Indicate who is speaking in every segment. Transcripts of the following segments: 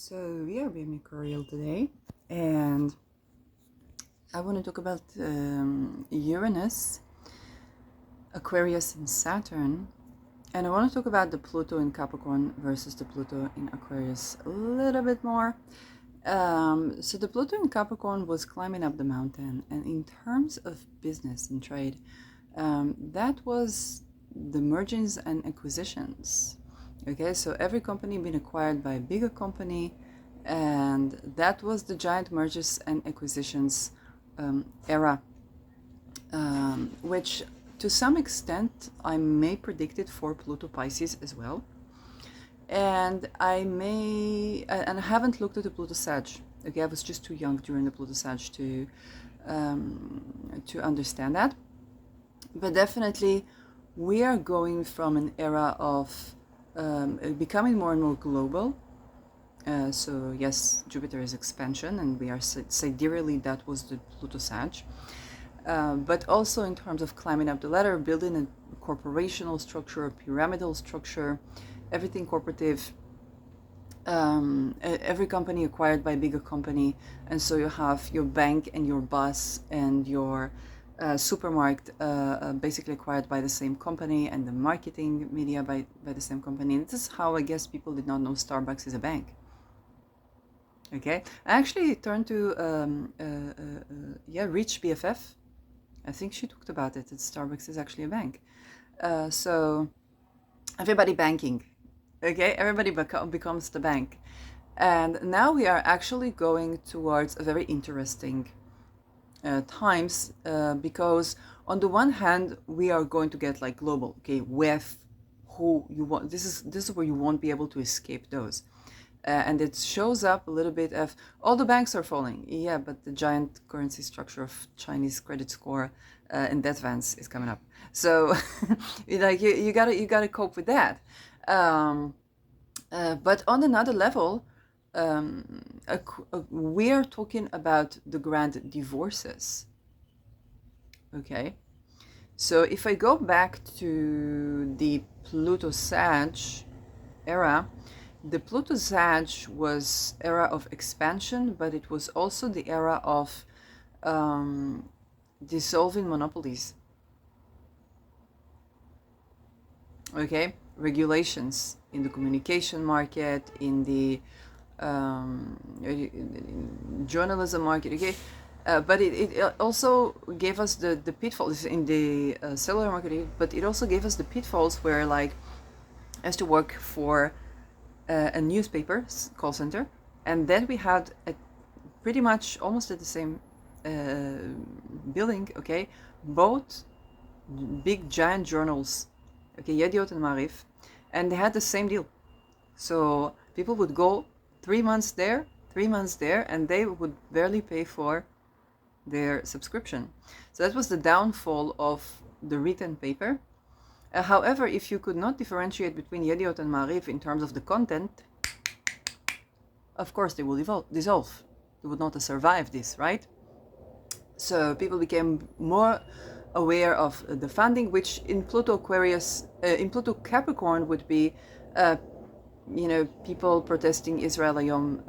Speaker 1: So we are being Koreal today, and I want to talk about Uranus, Aquarius, and Saturn. And I want to talk about the Pluto in Capricorn versus the Pluto in Aquarius a little bit more. So the Pluto in Capricorn was climbing up the mountain, and in terms of business and trade, that was the mergers and acquisitions. Okay, so every company been acquired by a bigger company, and that was the giant mergers and acquisitions era, which to some extent I may predict it for Pluto Pisces as well. And I haven't looked at the Pluto Sag. Okay, I was just too young during the Pluto Sag to understand that. But definitely, we are going from an era of becoming more and more global. So yes, Jupiter is expansion, and we are sidereally, that was the Pluto Sag. But also in terms of climbing up the ladder, building a corporational structure, a pyramidal structure, everything corporative. Every company acquired by a bigger company, and so you have your bank and your bus and your supermarket basically acquired by the same company, and the marketing media by the same company. And this is how I guess people did not know Starbucks is a bank. Okay, I actually turned to Rich BFF. I think she talked about it. That Starbucks is actually a bank. So everybody banking. Okay, everybody becomes the bank. And now we are actually going towards a very interesting times, because on the one hand we are going to get like global, okay, with who you want. This is where you won't be able to escape those. And it shows up a little bit of all the banks are falling, yeah, but the giant currency structure of Chinese credit score and debt advance is coming up. So like you gotta cope with that. But on another level, we are talking about the grand divorces. Okay, so if I go back to the Pluto Sag era, the Pluto Sag was era of expansion, but it was also the era of dissolving monopolies. Okay, regulations in the communication market, in the journalism market. Okay, but it also gave us the pitfalls in the cellular market, but it also gave us the pitfalls where, like, I used to work for a newspaper call center, and then we had pretty much almost at the same building, okay, both big giant journals, okay, Yediot and Marif, and they had the same deal. So people would go 3 months there, 3 months there, and they would barely pay for their subscription. So that was the downfall of the written paper. However, if you could not differentiate between Yediot and Marif in terms of the content, of course they will dissolve. They would not have survived this, right? So people became more aware of the funding, which in Pluto Aquarius, in Pluto Capricorn would be, people protesting Israel Hayom,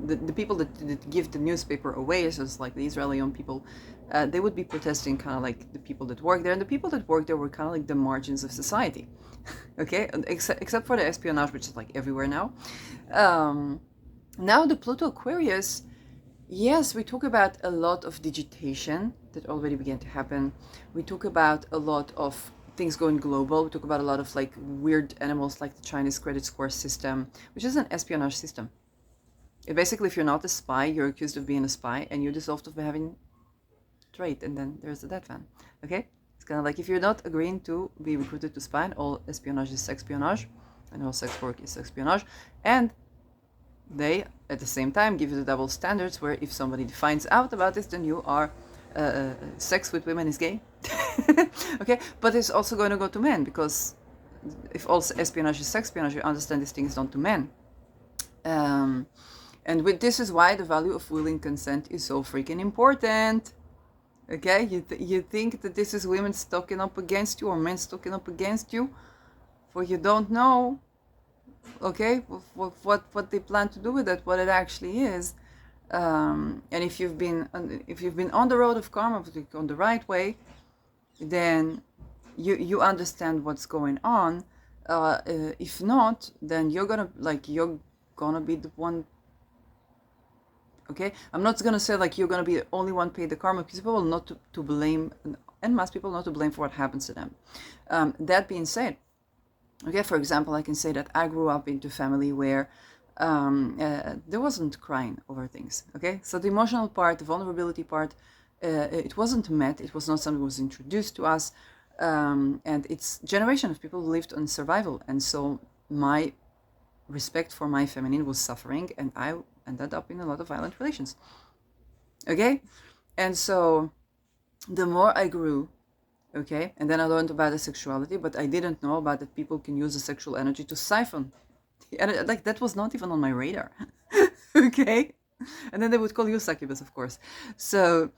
Speaker 1: the people that give the newspaper away, so it's like the Israeli young people, they would be protesting kind of like the people that work there, and the people that work there were kind of like the margins of society. Okay, except for the espionage, which is like everywhere now. Now the Pluto Aquarius, yes, we talk about a lot of digitation that already began to happen. We talk about a lot of things going global. We talk about a lot of like weird animals like the Chinese credit score system, which is an espionage system. Basically, if you're not a spy, you're accused of being a spy, and you're dissolved of having trade, and then there's the dead van. Okay, it's kind of like if you're not agreeing to be recruited to spy, and all espionage is espionage, and all sex work is espionage, and they at the same time give you the double standards where if somebody finds out about this, then you are sex with women is gay. Okay, but it's also going to go to men, because if all espionage is espionage, you understand this thing is done to men. And this is why the value of willing consent is so freaking important. Okay, you think that this is women stocking up against you or men stocking up against you, for you don't know okay, what they plan to do with it, what it actually is. And if you've been on the road of karma, on the right way, then you understand what's going on. If not, then you're gonna be the one. Okay, I'm not gonna say like you're gonna be the only one pay the karma, because people are not to blame, and most people not to blame for what happens to them. That being said, okay, for example, I can say that I grew up into a family where there wasn't crying over things. Okay, so the emotional part, the vulnerability part, it wasn't met. It was not something that was introduced to us, and it's generation of people who lived on survival, and so my respect for my feminine was suffering, and I ended up in a lot of violent relations. Okay, and so the more I grew, okay, and then I learned about the sexuality, but I didn't know about that people can use the sexual energy to siphon, and like that was not even on my radar. Okay, and then they would call you succubus, of course. So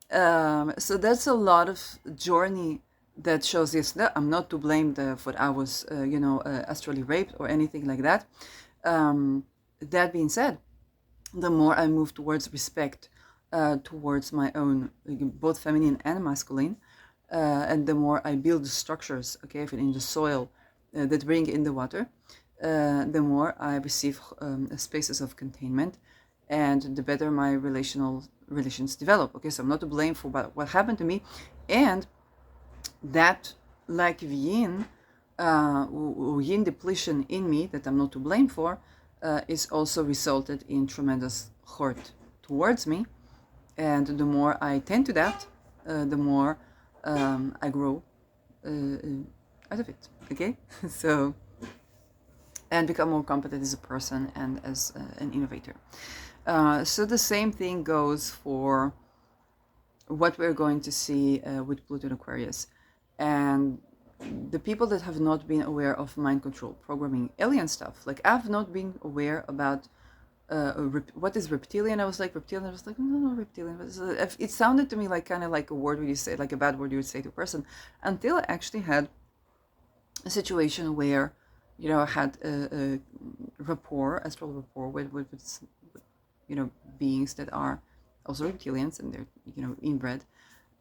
Speaker 1: so that's a lot of journey that shows this. I'm not to blame for I was astrally raped or anything like that. That being said, the more I move towards respect, towards my own, both feminine and masculine, and the more I build the structures, okay, in the soil that bring in the water, the more I receive spaces of containment, and the better my relations develop. Okay, so I'm not to blame for what happened to me, and that like yin, yin depletion in me that I'm not to blame for, is also resulted in tremendous hurt towards me, and the more I tend to that, the more I grow out of it. Okay, so and become more competent as a person and as an innovator. So the same thing goes for what we're going to see with Pluto and Aquarius. And the people that have not been aware of mind control, programming, alien stuff, like I've not been aware about what is reptilian. I was like, reptilian. I was like, no, reptilian. It sounded to me like kind of like a word you say, like a bad word you would say to a person, until I actually had a situation where, I had a rapport, astral rapport with beings that are also reptilians, and they're inbred,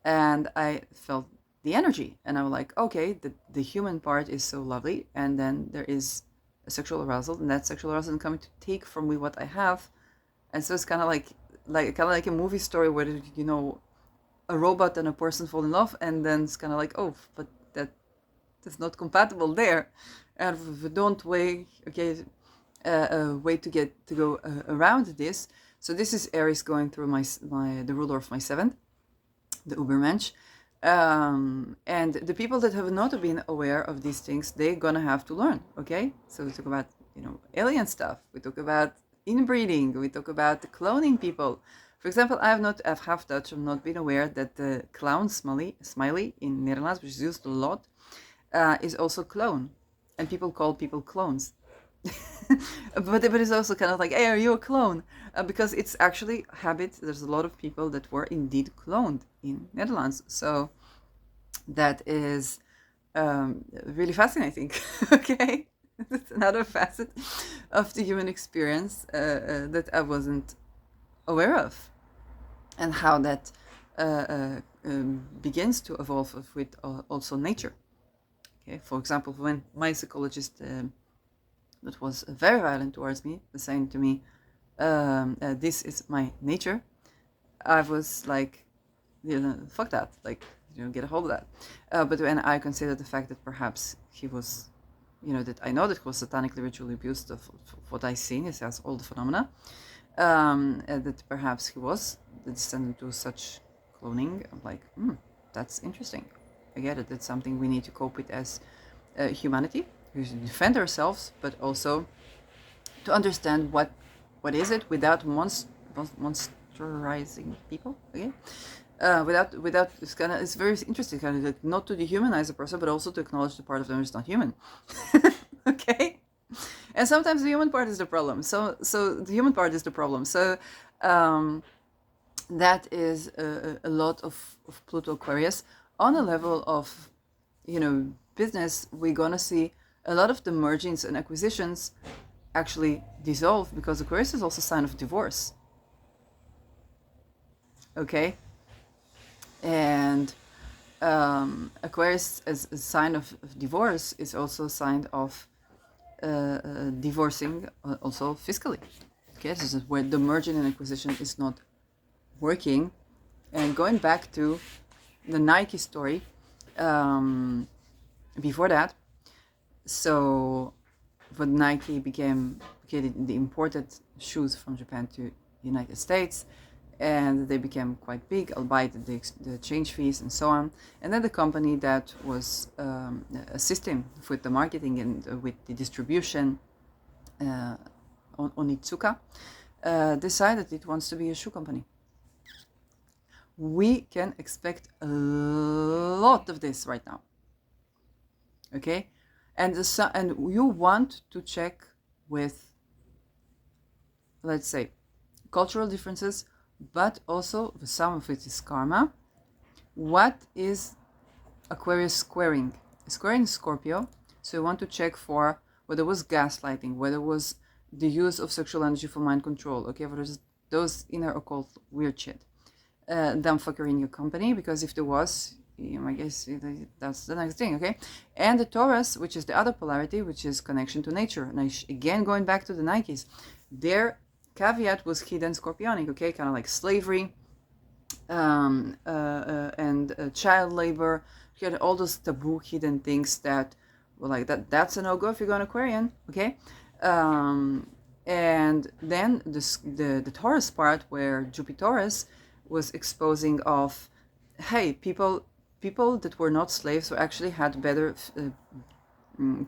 Speaker 1: and I felt the energy, and I was like, okay, the human part is so lovely, and then there is a sexual arousal, and that sexual arousal is coming to take from me what I have, and so it's kind of like a movie story where a robot and a person fall in love, and then it's kind of like, oh, but that's not compatible there, and if we don't way way to go around this. So this is Aries going through the ruler of my seventh, the Ubermensch. And the people that have not been aware of these things, they're gonna have to learn. Okay, so we talk about alien stuff. We talk about inbreeding. We talk about cloning people. For example, I've half Dutch. I've not been aware that the clown smiley in Netherlands, which is used a lot, is also clone, and people call people clones. but it's also kind of like, hey, are you a clone? Because it's actually habit. There's a lot of people that were indeed cloned in Netherlands. So that is really fascinating. Okay, it's another facet of the human experience that I wasn't aware of, and how that begins to evolve with also nature. Okay, for example, when my psychologist that was very violent towards me, saying to me, this is my nature, I was like, fuck that, like, get a hold of that. But when I considered the fact that perhaps he was, that I know that he was satanically ritually abused of what I seen, he has all the phenomena, that perhaps he was the descendant to such cloning. I'm like, that's interesting. I get it. That's something we need to cope with as humanity. We should defend ourselves, but also to understand what is it without monsterizing people. Okay, without it's very interesting, kind of like not to dehumanize a person, but also to acknowledge the part of them who's not human. Okay, and sometimes the human part is the problem. So the human part is the problem. So that is a lot of Pluto Aquarius on a level of business. We're gonna see a lot of the mergings and acquisitions actually dissolve because Aquarius is also a sign of divorce. Okay? And Aquarius, as a sign of divorce, is also a sign of divorcing also fiscally. Okay, this is where the merging and acquisition is not working. And going back to the Nike story, before that, so when Nike became okay, they imported shoes from Japan to the United States, and they became quite big, albeit the change fees and so on. And then the company that was assisting with the marketing and with the distribution, Onitsuka, decided it wants to be a shoe company. We can expect a lot of this right now. Okay, and you want to check with, let's say, cultural differences, but also some of it is karma. What is Aquarius squaring? Squaring Scorpio, so you want to check for whether it was gaslighting, whether it was the use of sexual energy for mind control, okay, for those inner occult weird shit. Dumbfuckery in your company, because if there was, I guess that's the next thing, okay? And the Taurus, which is the other polarity, which is connection to nature. And again, going back to the Nikes, their caveat was hidden scorpionic, okay? Kind of like slavery and child labor. You had all those taboo hidden things that were like, that's a no-go if you're going Aquarian, okay? And then the Taurus part, where Jupiter was exposing of, hey, people that were not slaves actually had better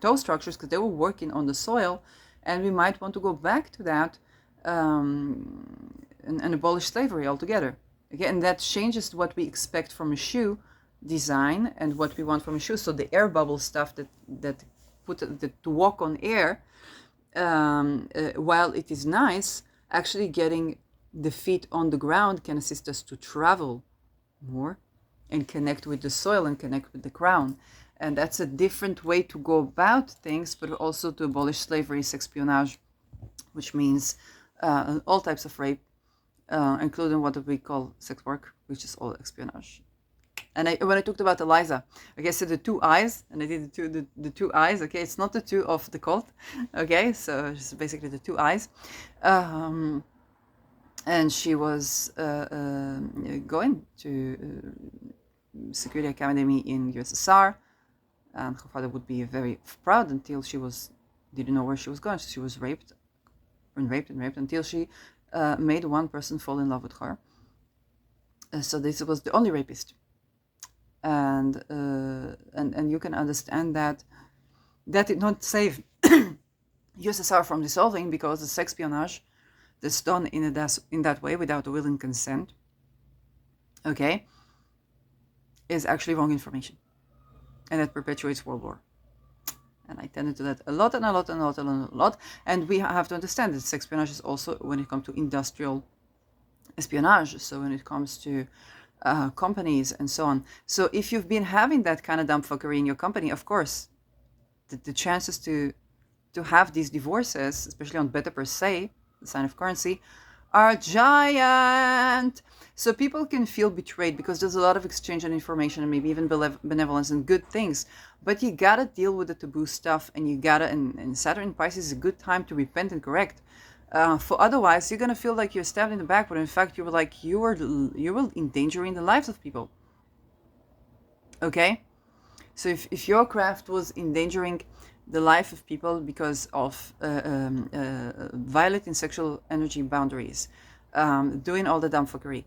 Speaker 1: toe structures because they were working on the soil, and we might want to go back to that and abolish slavery altogether. Again, that changes what we expect from a shoe design and what we want from a shoe. So the air bubble stuff that to walk on air, while it is nice, actually getting the feet on the ground can assist us to travel more and connect with the soil and connect with the crown. And that's a different way to go about things, but also to abolish slavery, espionage, which means all types of rape, including what we call sex work, which is all espionage. And when I talked about Eliza, I guess the two eyes, and I did the two eyes, okay? It's not the two of the cult, okay? So it's basically the two eyes. And she was going to security academy in USSR, and her father would be very proud until she didn't know where she was going. She was raped until she made one person fall in love with her. So this was the only rapist, and you can understand that did not save USSR from dissolving, because the sex espionage that's done in that way without will and consent, okay, is actually wrong information, and that perpetuates World War. And I tended to that a lot. And we have to understand that sex espionage is also when it comes to industrial espionage. So when it comes to companies and so on. So if you've been having that kind of dumbfuckery in your company, of course, the chances to have these divorces, especially on Beta per se, the sign of currency, are giant. So people can feel betrayed because there's a lot of exchange and information and maybe even benevolence and good things. But you gotta deal with the taboo stuff, and you gotta, and Saturn in Pisces is a good time to repent and correct. For otherwise, you're gonna feel like you're stabbed in the back, but in fact, you were endangering the lives of people. Okay? So if your craft was endangering the life of people because of violating sexual energy boundaries, doing all the dumbfuckery,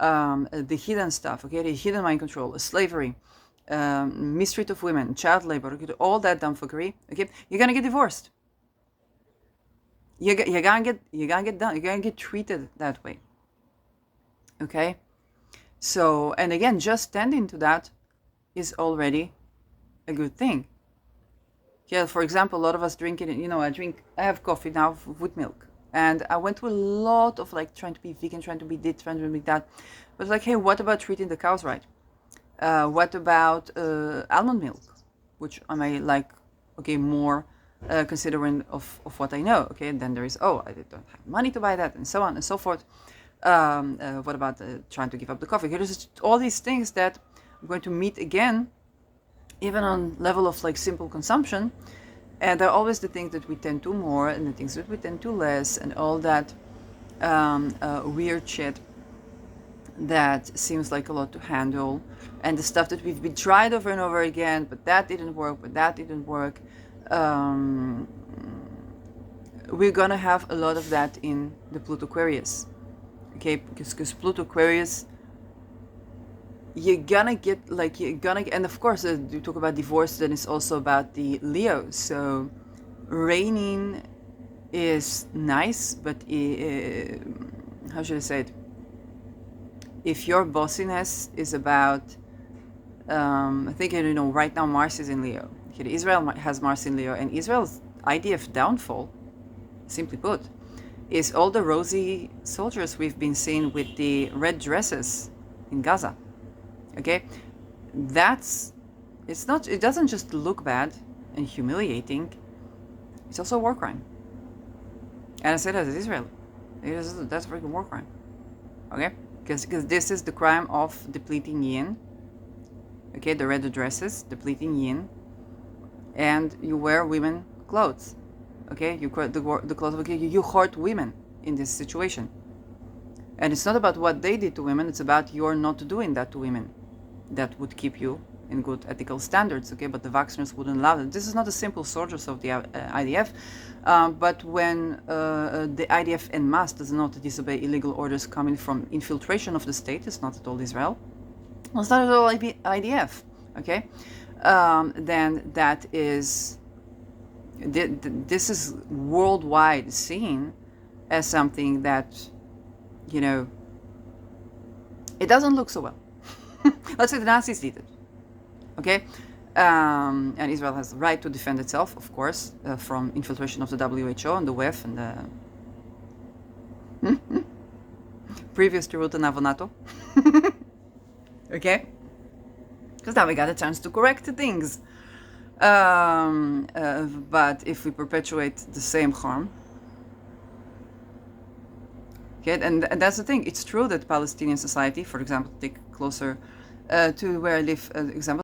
Speaker 1: the hidden stuff, okay, the hidden mind control, slavery, mistreat of women, child labor, okay, all that dumbfuckery, okay, you're gonna get divorced. You're gonna get done. You're gonna get treated that way. Okay, so, and again, just standing to that is already a good thing. Yeah, for example, a lot of us drink it. I have coffee now with milk, and I went through a lot of like trying to be vegan, trying to be this, trying to be that. But like, hey, what about treating the cows right? What about almond milk, which I may like okay, more considering of what I know. Okay, and then there is, oh, I don't have money to buy that, and so on and so forth. What about trying to give up the coffee? There's all these things that I'm going to meet again, even on level of like simple consumption. And there are always the things that we tend to more and the things that we tend to less, and all that weird shit that seems like a lot to handle, and the stuff that we've been tried over and over again, but that didn't work. We're gonna have a lot of that in the Pluto Aquarius, okay? Because Pluto Aquarius, you're gonna get, and of course, you talk about divorce, then it's also about the Leo. So reigning is nice, but how should I say it? If your bossiness is about, I think, right now Mars is in Leo. Okay, Israel has Mars in Leo, and Israel's IDF downfall, simply put, is all the rosy soldiers we've been seeing with the red dresses in Gaza. Okay, it doesn't just look bad and humiliating, it's also a war crime. And I say that as Israel. That's a freaking war crime. Okay? Because this is the crime of depleting yin. Okay, the red dresses, depleting yin. And you wear women clothes. Okay, you the clothes. Okay, you hurt women in this situation. And it's not about what they did to women, it's about your not doing that to women. That would keep you in good ethical standards, okay? But the Wagners wouldn't allow it. This is not a simple soldiers of the IDF, but when the IDF en masse does not disobey illegal orders coming from infiltration of the state, it's not at all Israel, it's not at all IDF, okay? Then that is, this is worldwide seen as something that, it doesn't look so well. Let's say the Nazis did it, okay? And Israel has the right to defend itself, of course, from infiltration of the WHO and the WEF and the previous to Ruta Navonato, okay? Because now we got a chance to correct things. But if we perpetuate the same harm, okay, and that's the thing. It's true that Palestinian society, for example, take closer to where I live, example,